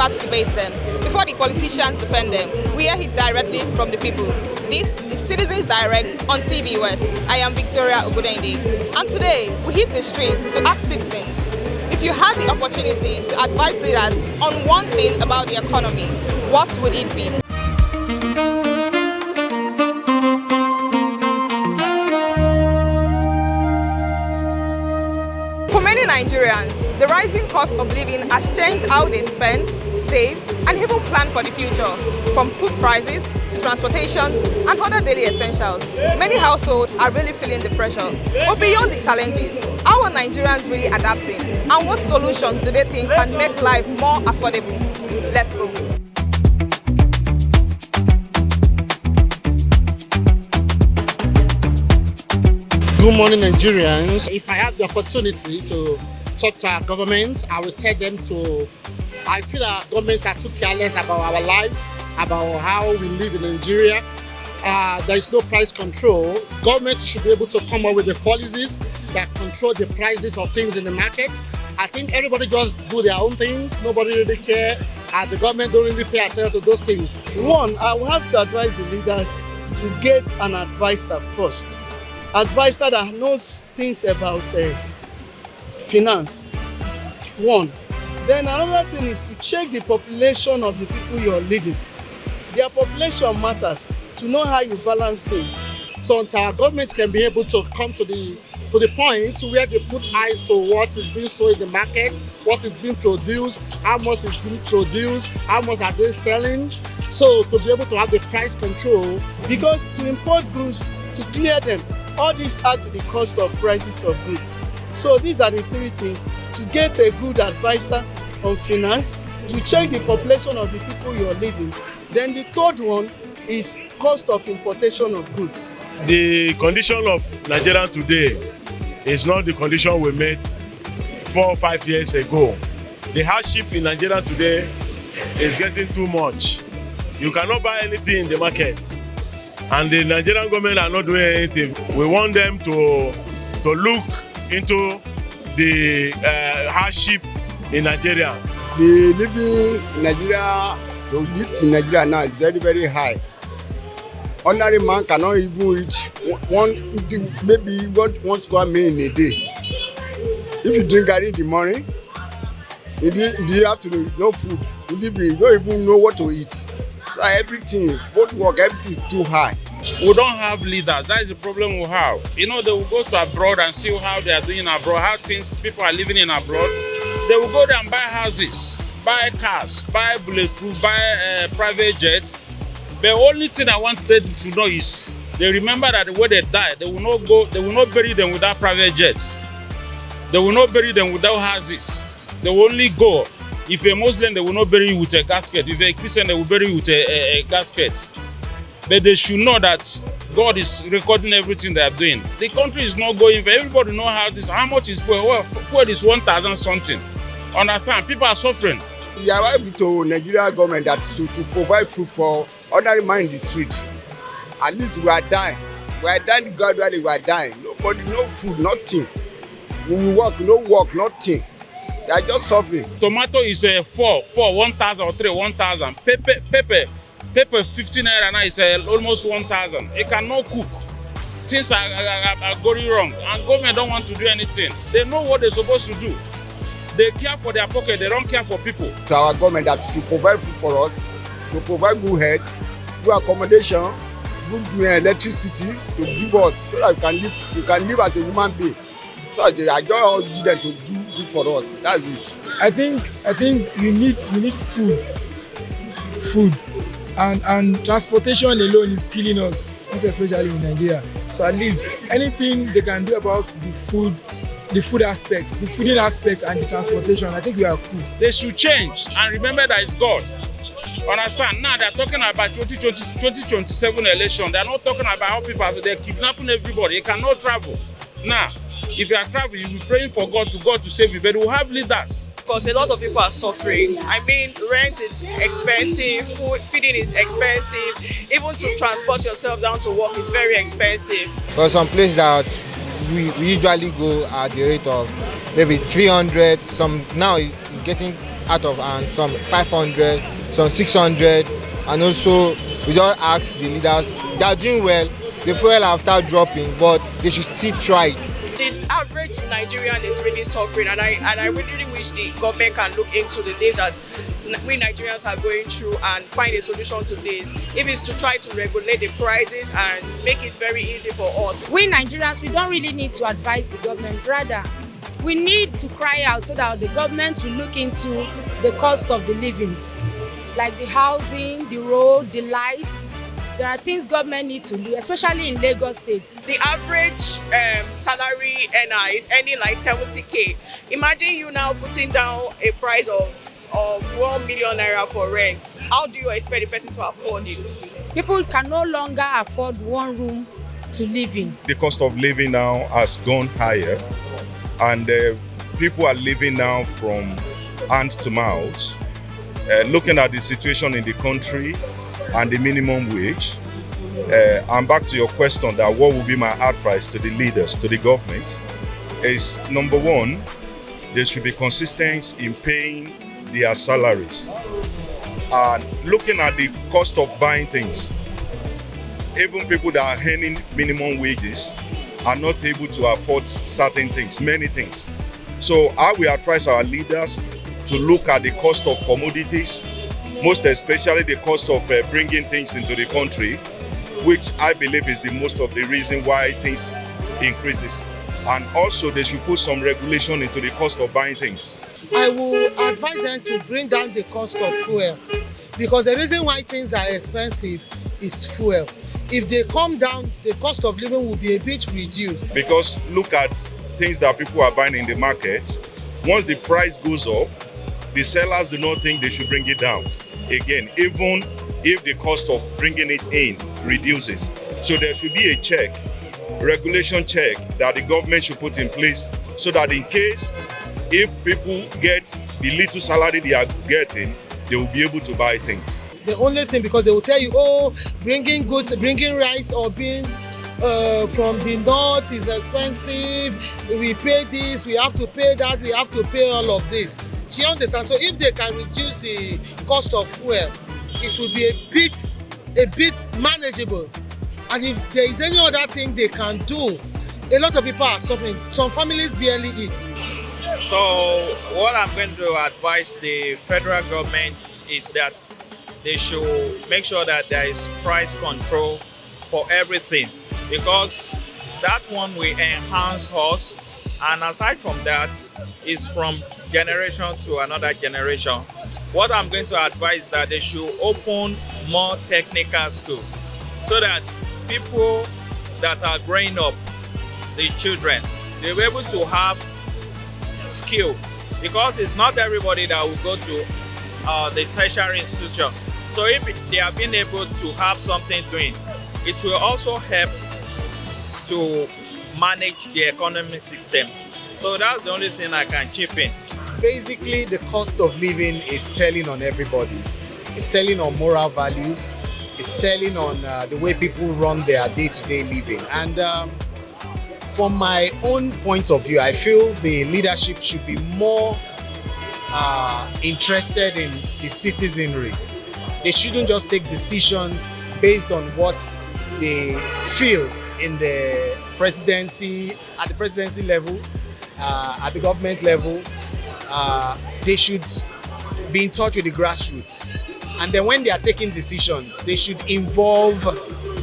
experts debate them, before the politicians defend them. We hear it directly from the people. This is Citizens Direct on TVWest. I am Victoria Ogudende, and today we hit the street to ask citizens, if you had the opportunity to advise leaders on one thing about the economy, what would it be? For many Nigerians, the rising cost of living has changed how they spend, save, and even plan for the future. From food prices to transportation and other daily essentials, many households are really feeling the pressure. But beyond the challenges, how are Nigerians really adapting? And what solutions do they think can make life more affordable? Let's go. Good morning, Nigerians. If I have the opportunity to talk to our government, I will tell them I feel our government are too careless about our lives, about how we live in Nigeria. There is no price control. Government should be able to come up with the policies that control the prices of things in the market. I think everybody just do their own things. Nobody really care. The government don't really pay attention to those things. One, I will have to advise the leaders to get an advisor first. Advisor that knows things about finance. One. Then another thing is to check the population of the people you're leading. Their population matters to know how you balance things. So until our government can be able to come to the point where they put eyes to what is being sold in the market, what is being produced, how much is being produced, how much are they selling. So to be able to have the price control. Because to import goods, to clear them, all these add to the cost of prices of goods. So these are the three things: to get a good advisor on finance, to check the population of the people you're leading. Then the third one is cost of importation of goods. The condition of Nigeria today is not the condition we met 4 or 5 years ago. The hardship in Nigeria today is getting too much. You cannot buy anything in the market, and the Nigerian government are not doing anything. We want them to look into the hardship in Nigeria. The living in Nigeria, to live in Nigeria now is very, very high. Ordinary man cannot even reach maybe one square meal in a day. If you drink garri in the morning, in the afternoon, no food. In the evening, you don't even know what to eat. So everything, both work, everything is too high. We don't have leaders. That is the problem we have. You know, they will go to abroad and see how they are doing abroad, how people are living in abroad. They will go there and buy houses, buy cars, buy bulletproof, buy private jets. The only thing I want them to know is they remember that when they die, they will not bury them without private jets. They will not bury them without houses. They will only go. If a Muslim, they will not bury you with a casket. If a Christian, they will bury you with a casket. But they should know that God is recording everything they are doing. The country is not going for everybody know how much is fuel. Well, fuel is 1,000 something. Understand? People are suffering. We are happy to Nigeria government that to provide food for ordinary man in the street. At least we are dying. We are dying gradually, we are dying. Nobody, no food, nothing. We will work, no work, nothing. They are just suffering. Tomato is 1,000 or 1,000. Pepper 15 naira now is almost 1,000. It cannot cook. Things are going wrong, and government don't want to do anything. They know what they're supposed to do. They care for their pocket. They don't care for people. To our government that to provide food for us, to provide good health, good accommodation, good electricity to give us, so that we can live as a human being. So I just need them to do good for us. That's it. I think we need food. And transportation alone is killing us, most especially in Nigeria. So at least anything they can do about the food aspect, the feeding aspect and the transportation, I think we are cool. They should change and remember that it's God. Understand? Now they're talking about 2027 election. They're not talking about how people they're kidnapping everybody. They cannot travel. Now, if you are traveling, you'll be praying for God to save you, but we'll have leaders. Because a lot of people are suffering. I mean, rent is expensive, food, feeding is expensive, even to transport yourself down to work is very expensive. For some places that we usually go at the rate of maybe 300, some now it's getting out of hand, some 500, some 600, and also we just ask the leaders, they are doing well, the fuel have started dropping, but they should still try it. The average Nigerian is really suffering, and I really wish the government can look into the days that we Nigerians are going through and find a solution to this. If it's to try to regulate the prices and make it very easy for us. We Nigerians, we don't really need to advise the government. Rather, we need to cry out so that the government will look into the cost of the living, like the housing, the road, the lights. There are things government need to do, especially in Lagos State. The average salary earner is earning like 70k. Imagine you now putting down a price of 1 million naira for rent. How do you expect the person to afford it? People can no longer afford one room to live in. The cost of living now has gone higher, and people are living now from hand to mouth. Looking at the situation in the country and the minimum wage, and back to your question that what would be my advice to the leaders, to the government, is number one, there should be consistency in paying their salaries. And looking at the cost of buying things, even people that are earning minimum wages are not able to afford certain things, many things. So I will advise our leaders to look at the cost of commodities, most especially the cost of bringing things into the country, which I believe is the most of the reason why things increases. And also they should put some regulation into the cost of buying things. I will advise them to bring down the cost of fuel, because the reason why things are expensive is fuel. If they come down, the cost of living will be a bit reduced. Because look at things that people are buying in the market. Once the price goes up, the sellers do not think they should bring it down again, even if the cost of bringing it in reduces. So there should be a check, regulation check, that the government should put in place, so that in case if people get the little salary they are getting, they will be able to buy things. The only thing, because they will tell you, oh, bringing rice or beans from the north is expensive, we pay this, we have to pay that, we have to pay all of this. Do you understand? So if they can reduce the cost of fuel, it will be a bit manageable. And if there is any other thing they can do, a lot of people are suffering. Some families barely eat. So what I'm going to advise the federal government is that they should make sure that there is price control for everything, because that one will enhance us, and aside from that, is from generation to another generation. What I'm going to advise is that they should open more technical schools, so that people that are growing up, the children, they'll be able to have skill, because it's not everybody that will go to the tertiary institution. So if they have been able to have something doing, it will also help to manage the economic system. So that's the only thing I can chip in. Basically, the cost of living is telling on everybody. It's telling on moral values. It's telling on the way people run their day-to-day living. And from my own point of view, I feel the leadership should be more interested in the citizenry. They shouldn't just take decisions based on what they feel in the presidency, at the presidency level, at the government level. They should be in touch with the grassroots. And then when they are taking decisions, they should involve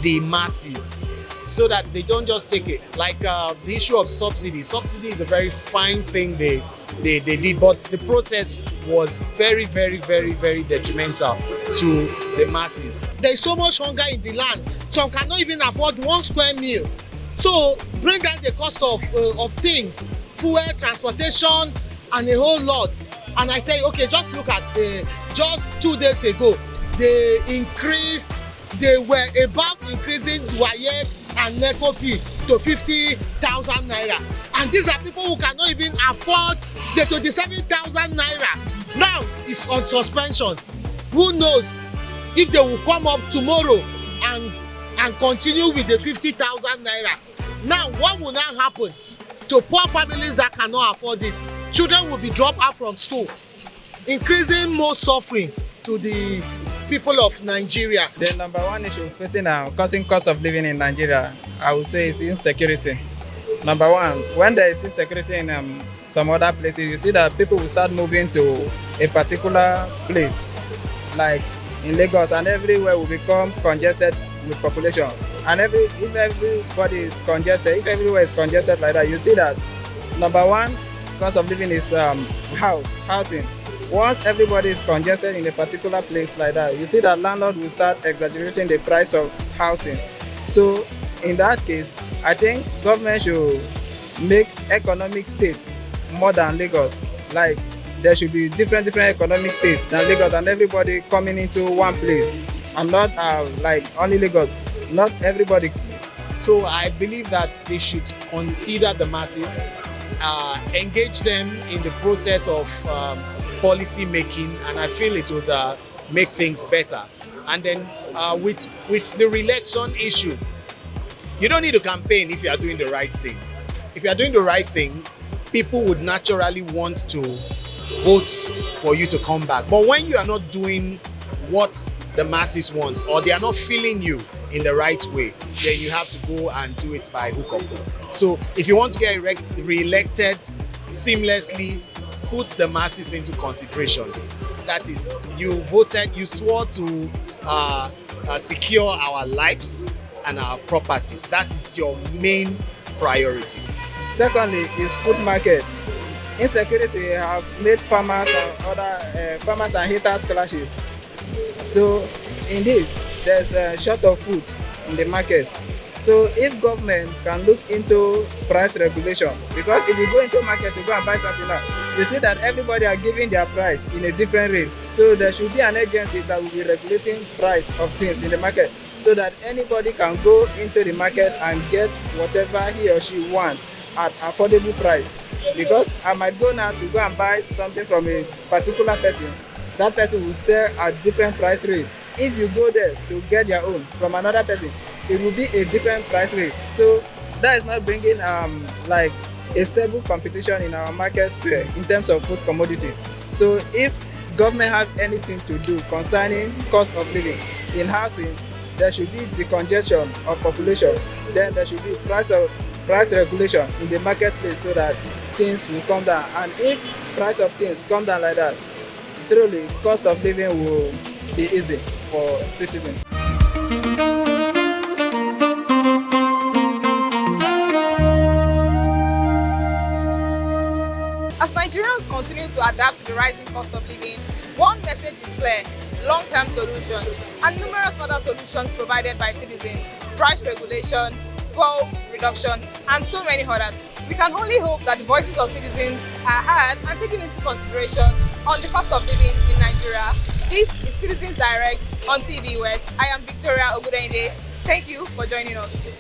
the masses, so that they don't just take it. Like the issue of subsidy. Subsidy is a very fine thing they did, but the process was very, very, very, very detrimental to the masses. There is so much hunger in the land. Some cannot even afford 1 square meal. So bring down the cost of things, fuel, transportation, and a whole lot. And I tell you, okay, just look at just 2 days ago, they were about increasing WAEC and NECO fee to 50,000 naira. And these are people who cannot even afford the 27,000 naira. Now it's on suspension. Who knows if they will come up tomorrow and continue with the 50,000 naira. Now what will now happen to poor families that cannot afford it? Children will be dropped out from school. increasing more suffering to the people of Nigeria. The number one issue facing causing cost of living in Nigeria, I would say, is insecurity. Number one, when there is insecurity in some other places, you see that people will start moving to a particular place, like in Lagos, and everywhere will become congested with population. And if everybody is congested, if everywhere is congested like that, you see that number one cost of living is housing. Once everybody is congested in a particular place like that, you see that landlord will start exaggerating the price of housing. So in that case, I think government should make economic state more than Lagos. Like there should be different economic states than Lagos, and everybody coming into one place, and not like only Lagos, not everybody. So I believe that they should consider the masses, engage them in the process of policy making, and I feel it would make things better. And then with the re-election issue, you don't need to campaign if you are doing the right thing. If you are doing the right thing, people would naturally want to vote for you to come back. But when you are not doing what the masses want, or they are not feeling you in the right way, then you have to go and do it by hook or crook. So if you want to get re-elected seamlessly, put the masses into consideration. That is, you voted, you swore to secure our lives and our properties. That is your main priority. Secondly is food market. Insecurity have made farmers and haters clashes. So in this, there's a short of food in the market. So if government can look into price regulation, because if you go into market to go and buy something now, you see that everybody are giving their price in a different rate. So there should be an agency that will be regulating price of things in the market, so that anybody can go into the market and get whatever he or she wants at affordable price. Because I might go now to go and buy something from a particular person, that person will sell at different price rate. If you go there to get your own from another person, it will be a different price rate. So that is not bringing like a stable competition in our market sphere in terms of food commodity. So if government have anything to do concerning cost of living in housing, there should be decongestion of population. Then there should be price regulation in the marketplace, so that things will come down. And if price of things come down like that, truly cost of living will be easy for citizens. As Nigerians continue to adapt to the rising cost of living, one message is clear: long-term solutions and numerous other solutions provided by citizens, price regulation, fuel reduction, and so many others. We can only hope that the voices of citizens are heard and taken into consideration on the cost of living in Nigeria. This is Citizens Direct on TVWest. I am Victoria Ogudende. Thank you for joining us.